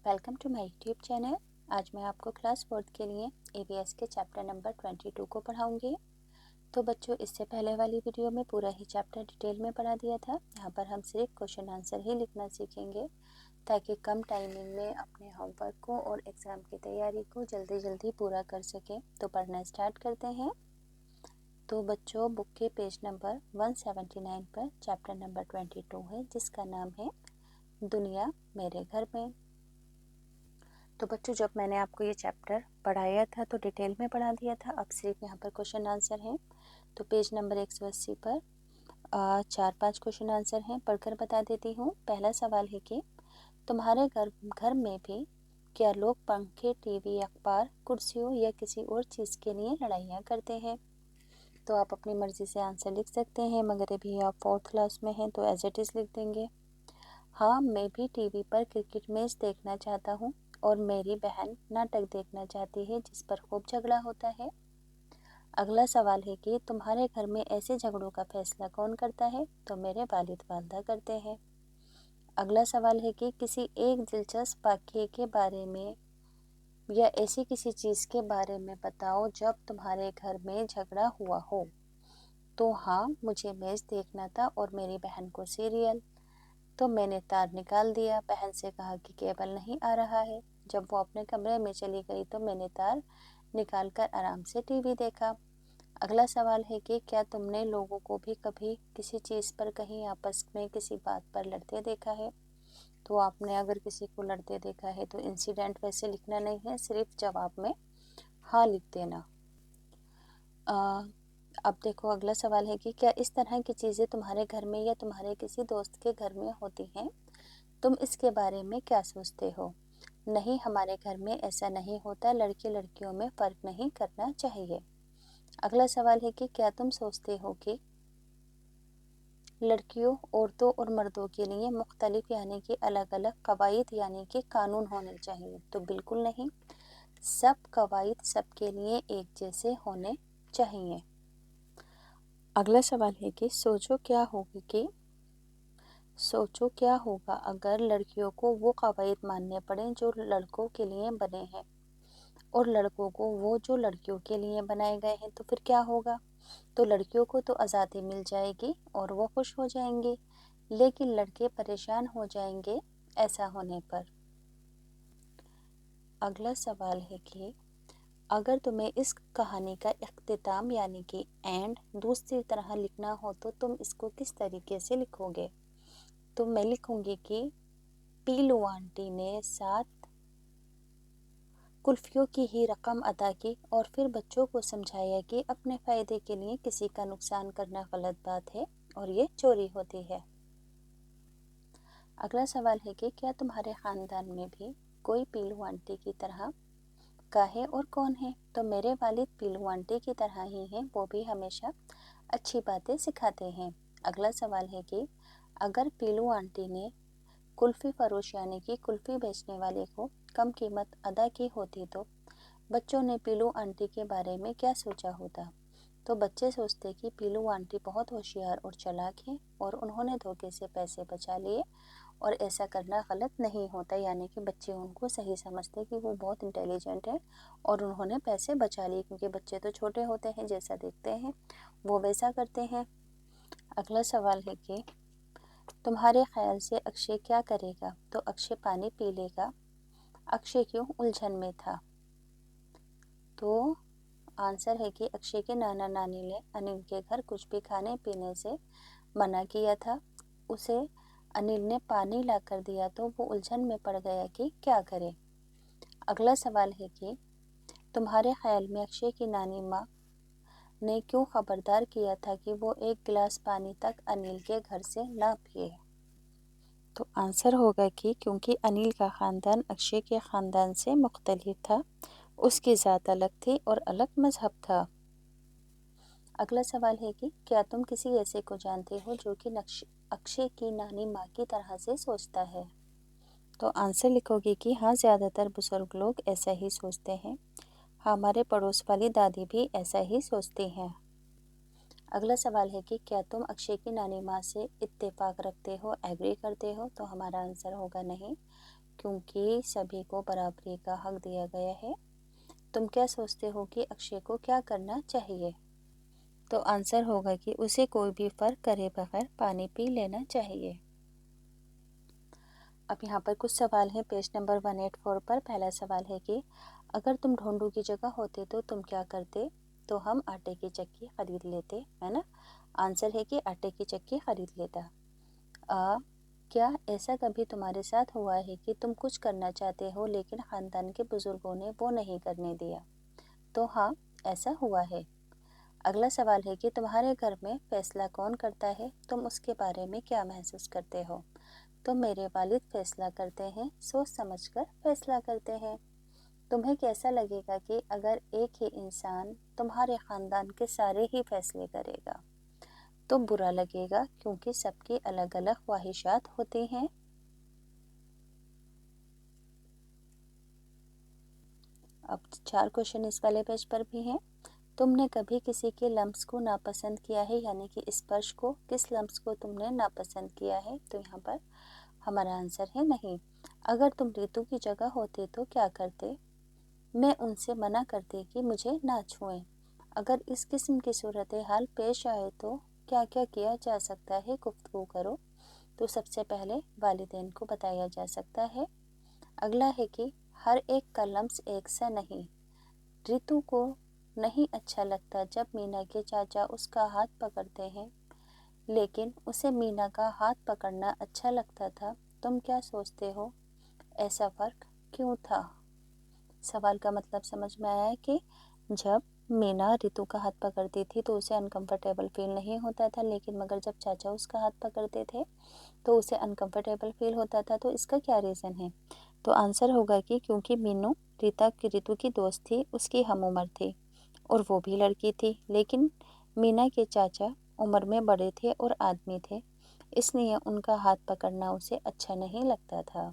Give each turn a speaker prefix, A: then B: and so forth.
A: Welcome to my YouTube channel. आज मैं आपको क्लास 4 के लिए ABS के चैप्टर नंबर 22 को पढ़ाऊंगी। तो बच्चों, इससे पहले वाली वीडियो में पूरा ही चैप्टर डिटेल में पढ़ा दिया था। यहाँ पर हम सिर्फ क्वेश्चन आंसर ही लिखना सीखेंगे ताकि कम टाइमिंग में अपने होमवर्क को और एग्ज़ाम की तैयारी को जल्दी जल्दी पूरा कर सकें। तो पढ़ना स्टार्ट करते हैं। तो बच्चों, बुक के पेज नंबर 179 पर चैप्टर नंबर 22 है, जिसका नाम है दुनिया मेरे घर में। तो बच्चों, जब मैंने आपको ये चैप्टर पढ़ाया था तो डिटेल में पढ़ा दिया था। अब सिर्फ यहाँ पर क्वेश्चन आंसर हैं। तो पेज नंबर 180 पर 4-5 क्वेश्चन आंसर हैं, पढ़कर बता देती हूँ। पहला सवाल है कि तुम्हारे घर में भी क्या लोग पंखे, टीवी, अखबार, कुर्सियों या किसी और चीज़ के लिए लड़ाइयाँ करते हैं? तो आप अपनी मर्ज़ी से आंसर लिख सकते हैं, मगर अभी आप 4th क्लास में हैं तो एज इट इज़ लिख देंगे। हाँ, मैं भी टीवी पर क्रिकेट मैच देखना चाहता हूँ और मेरी बहन नाटक देखना चाहती है जिस पर खूब झगड़ा होता है। अगला सवाल है कि तुम्हारे घर में ऐसे झगड़ों का फैसला कौन करता है? तो मेरे वालिद वालिदा करते हैं। अगला सवाल है कि किसी एक दिलचस्प वाक़ये के बारे में या ऐसी किसी चीज़ के बारे में बताओ जब तुम्हारे घर में झगड़ा हुआ हो। तो हाँ, मुझे मैच देखना था और मेरी बहन को सीरियल। तो मैंने तार निकाल दिया, बहन से कहा कि केबल नहीं आ रहा है। जब वो अपने कमरे में चली गई तो मैंने तार निकाल कर आराम से टीवी देखा। अगला सवाल है कि क्या तुमने लोगों को भी कभी किसी चीज़ पर कहीं आपस में किसी बात पर लड़ते देखा है? तो आपने अगर किसी को लड़ते देखा है तो इंसिडेंट वैसे लिखना नहीं है, सिर्फ जवाब में हाँ लिख देना। अब देखो, अगला सवाल है कि क्या इस तरह की चीज़ें तुम्हारे घर में या तुम्हारे किसी दोस्त के घर में होती हैं? तुम इसके बारे में क्या सोचते हो? नहीं, हमारे घर में ऐसा नहीं होता, लड़के लड़कियों में फ़र्क नहीं करना चाहिए। अगला सवाल है कि क्या तुम सोचते हो कि लड़कियों, औरतों और मर्दों के लिए मुख्तलिफ यानी कि अलग अलग कवायद यानी कि कानून होने चाहिए? तो बिल्कुल नहीं, सब कवायद सबके लिए एक जैसे होने चाहिए। अगला सवाल है कि सोचो क्या होगा अगर लड़कियों को वो कवायद मानने पड़े जो लड़कों के लिए बने हैं और लड़कों को वो जो लड़कियों के लिए बनाए गए हैं, तो फिर क्या होगा? तो लड़कियों को तो आज़ादी मिल जाएगी और वो खुश हो जाएंगी, लेकिन लड़के परेशान हो जाएंगे ऐसा होने पर। अगला सवाल है कि अगर तुम्हें इस कहानी का इख्तिताम यानी कि एंड दूसरी तरह लिखना हो तो तुम इसको किस तरीके से लिखोगे? तो मैं लिखूंगी कि पीलू आंटी ने 7 कुल्फियों की ही रकम अदा की और फिर बच्चों को समझाया कि अपने फ़ायदे के लिए किसी का नुकसान करना गलत बात है और ये चोरी होती है। अगला सवाल है कि क्या तुम्हारे ख़ानदान में भी कोई पीलू आंटी की तरह का है और कौन है? तो मेरे वालिद पीलू आंटी की तरह ही हैं, वो भी हमेशा अच्छी बातें सिखाते हैं। अगला सवाल है कि अगर पीलू आंटी ने कुल्फ़ी फरोश यानी कि कुल्फ़ी बेचने वाले को कम कीमत अदा की होती तो बच्चों ने पीलू आंटी के बारे में क्या सोचा होता? तो बच्चे सोचते कि पीलू आंटी बहुत होशियार और चालाक हैं और उन्होंने धोखे से पैसे बचा लिए और ऐसा करना गलत नहीं होता, यानी कि बच्चे उनको सही समझते कि वो बहुत इंटेलिजेंट है और उन्होंने पैसे बचा लिए, क्योंकि बच्चे तो छोटे होते हैं, जैसा देखते हैं वो वैसा करते हैं। अगला सवाल है कि तुम्हारे ख्याल से अक्षय क्या करेगा? तो अक्षय पानी पी लेगा। अक्षय क्यों उलझन में था? तो आंसर है कि अक्षय के नाना नानी ने अनिल के घर कुछ भी खाने पीने से मना किया था। उसे अनिल ने पानी ला कर दिया तो वो उलझन में पड़ गया कि क्या करे। अगला सवाल है कि तुम्हारे ख्याल में अक्षय की नानी माँ ने क्यों खबरदार किया था कि वो एक गिलास पानी तक अनिल के घर से ना पिए? तो आंसर होगा कि क्योंकि अनिल का ख़ानदान अक्षय के ख़ानदान से मुख्तलिफ था, उसकी ज़ात अलग थी और अलग मज़हब था। अगला सवाल है कि क्या तुम किसी ऐसे को जानते हो जो कि अक्षय की नानी माँ की तरह से सोचता है? तो आंसर लिखोगे कि हाँ, ज़्यादातर बुजुर्ग लोग ऐसा ही सोचते हैं। हमारे पड़ोस वाली दादी भी ऐसा ही सोचती हैं। अगला सवाल है कि क्या तुम अक्षय की नानी माँ से इत्तेफाक रखते हो, एग्री करते हो? तो हमारा आंसर होगा नहीं, क्योंकि सभी को बराबरी का हक दिया गया है। तुम क्या सोचते हो कि अक्षय को क्या करना चाहिए? तो आंसर होगा कि उसे कोई भी फर्क करे बगैर पानी पी लेना चाहिए। अब यहाँ पर कुछ सवाल हैं पेज नंबर 184 पर। पहला सवाल है कि अगर तुम ढोंडू की जगह होते तो तुम क्या करते? तो हम आटे की चक्की खरीद लेते, है ना। आंसर है कि आटे की चक्की खरीद लेता। क्या ऐसा कभी तुम्हारे साथ हुआ है कि तुम कुछ करना चाहते हो लेकिन ख़ानदान के बुज़ुर्गों ने वो नहीं करने दिया? तो हाँ, ऐसा हुआ है। अगला सवाल है कि तुम्हारे घर में फ़ैसला कौन करता है? तुम उसके बारे में क्या महसूस करते हो? तो मेरे वालिद फ़ैसला करते हैं, सोच समझकर फ़ैसला करते हैं। तुम्हें कैसा लगेगा कि अगर एक ही इंसान तुम्हारे ख़ानदान के सारे ही फ़ैसले करेगा? तो बुरा लगेगा, क्योंकि सबकी अलग अलग ख्वाहिशात होती हैं। अब 4 क्वेश्चन इस वाले पेज पर भी हैं। तुमने कभी किसी के लम्स को नापसंद किया है, यानी कि स्पर्श को? किस लम्स को तुमने नापसंद किया है? तो यहाँ पर हमारा आंसर है नहीं। अगर तुम रितु की जगह होते तो क्या करते? मैं उनसे मना करती कि मुझे ना छुएं। अगर इस किस्म की सूरत हाल पेश आए तो क्या क्या किया जा सकता है, गुफ्तगू करो। तो सबसे पहले वालिदैन को बताया जा सकता है। अगला है कि हर एक का लम्स एक सा नहीं। रितु को नहीं अच्छा लगता जब मीना के चाचा उसका हाथ पकड़ते हैं, लेकिन उसे मीना का हाथ पकड़ना अच्छा लगता था। तुम क्या सोचते हो, ऐसा फ़र्क क्यों था? सवाल का मतलब समझ में आया है कि जब मीना रितु का हाथ पकड़ती थी तो उसे अनकंफर्टेबल फील नहीं होता था, लेकिन मगर जब चाचा उसका हाथ पकड़ते थे तो उसे अनकंफर्टेबल फील होता था। तो इसका क्या रीज़न है? तो आंसर होगा कि क्योंकि मीनू रितु की दोस्त थी, उसकी हम उम्र थी और वो भी लड़की थी, लेकिन मीना के चाचा उम्र में बड़े थे और आदमी थे, इसलिए उनका हाथ पकड़ना उसे अच्छा नहीं लगता था।